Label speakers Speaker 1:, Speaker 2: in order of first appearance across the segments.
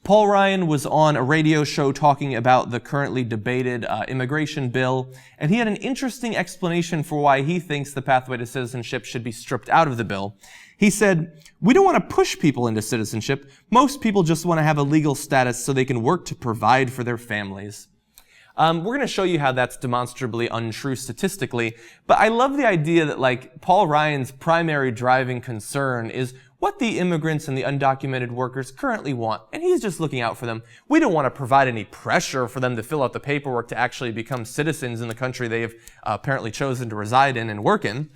Speaker 1: Paul Ryan was on a radio show talking about the currently debated immigration bill, and he had an interesting explanation for why he thinks the pathway to citizenship should be stripped out of the bill. He said, "We don't want to push people into citizenship. Most people just want to have a legal status so they can work to provide for their families." We're going to show you how that's demonstrably untrue statistically, but I love the idea that Paul Ryan's primary driving concern is what the immigrants and the undocumented workers currently want, and he's just looking out for them. We don't want to provide any pressure for them to fill out the paperwork to actually become citizens in the country they have apparently chosen to reside in and work in.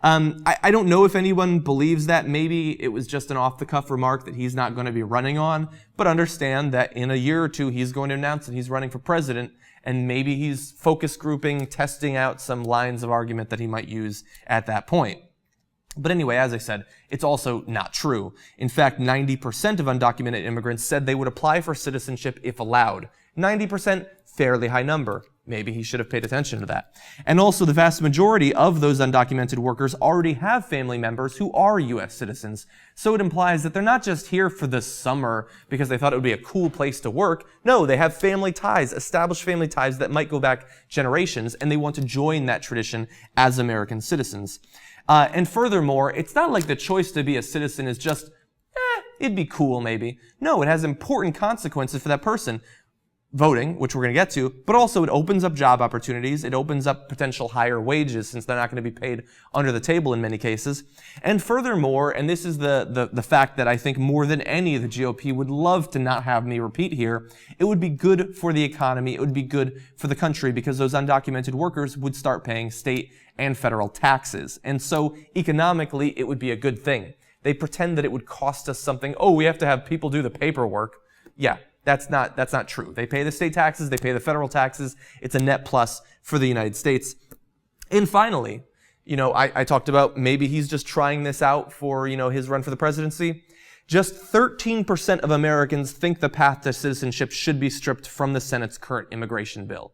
Speaker 1: I don't know if anyone believes that. Maybe it was just an off-the-cuff remark that he's not going to be running on, but understand that in a year or two he's going to announce that he's running for president, and maybe he's focus grouping, testing out some lines of argument that he might use at that point. But anyway, as I said, it's also not true. In fact, 90% of undocumented immigrants said they would apply for citizenship if allowed. 90%, fairly high number. Maybe he should have paid attention to that. And also, the vast majority of those undocumented workers already have family members who are U.S. citizens. So it implies that they're not just here for the summer because they thought it would be a cool place to work. No, they have family ties, established family ties that might go back generations, and they want to join that tradition as American citizens. And furthermore, it's not like the choice to be a citizen is just, it'd be cool maybe. No, it has important consequences for that person. Voting, which we're going to get to, but also it opens up job opportunities. It opens up potential higher wages since they're not going to be paid under the table in many cases. And furthermore, and this is the fact that I think more than any the GOP would love to not have me repeat here, it would be good for the economy. It would be good for the country because those undocumented workers would start paying state and federal taxes. And so economically, it would be a good thing. They pretend that it would cost us something. Oh, we have to have people do the paperwork. Yeah. That's not true. They pay the state taxes, they pay the federal taxes. It's a net plus for the United States. And finally, I talked about maybe he's just trying this out for, his run for the presidency. Just 13% of Americans think the path to citizenship should be stripped from the Senate's current immigration bill.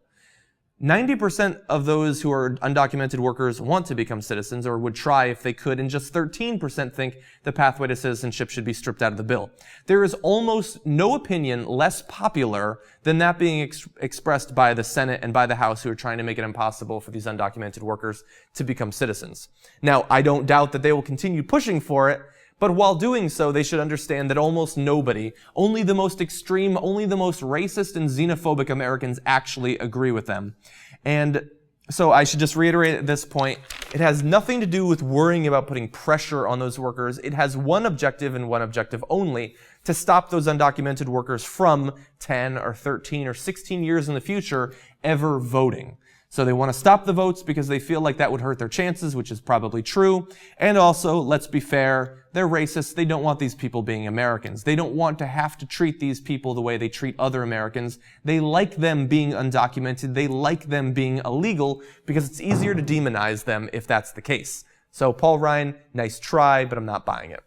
Speaker 1: 90% of those who are undocumented workers want to become citizens or would try if they could, and just 13% think the pathway to citizenship should be stripped out of the bill. There is almost no opinion less popular than that being expressed by the Senate and by the House, who are trying to make it impossible for these undocumented workers to become citizens. Now, I don't doubt that they will continue pushing for it, but while doing so, they should understand that almost nobody, only the most extreme, only the most racist and xenophobic Americans actually agree with them. And so I should just reiterate at this point, it has nothing to do with worrying about putting pressure on those workers. It has one objective and one objective only: to stop those undocumented workers from 10 or 13 or 16 years in the future ever voting. So they want to stop the votes because they feel like that would hurt their chances, which is probably true. And also, let's be fair, they're racist. They don't want these people being Americans. They don't want to have to treat these people the way they treat other Americans. They like them being undocumented. They like them being illegal because it's easier to demonize them if that's the case. So Paul Ryan, nice try, but I'm not buying it.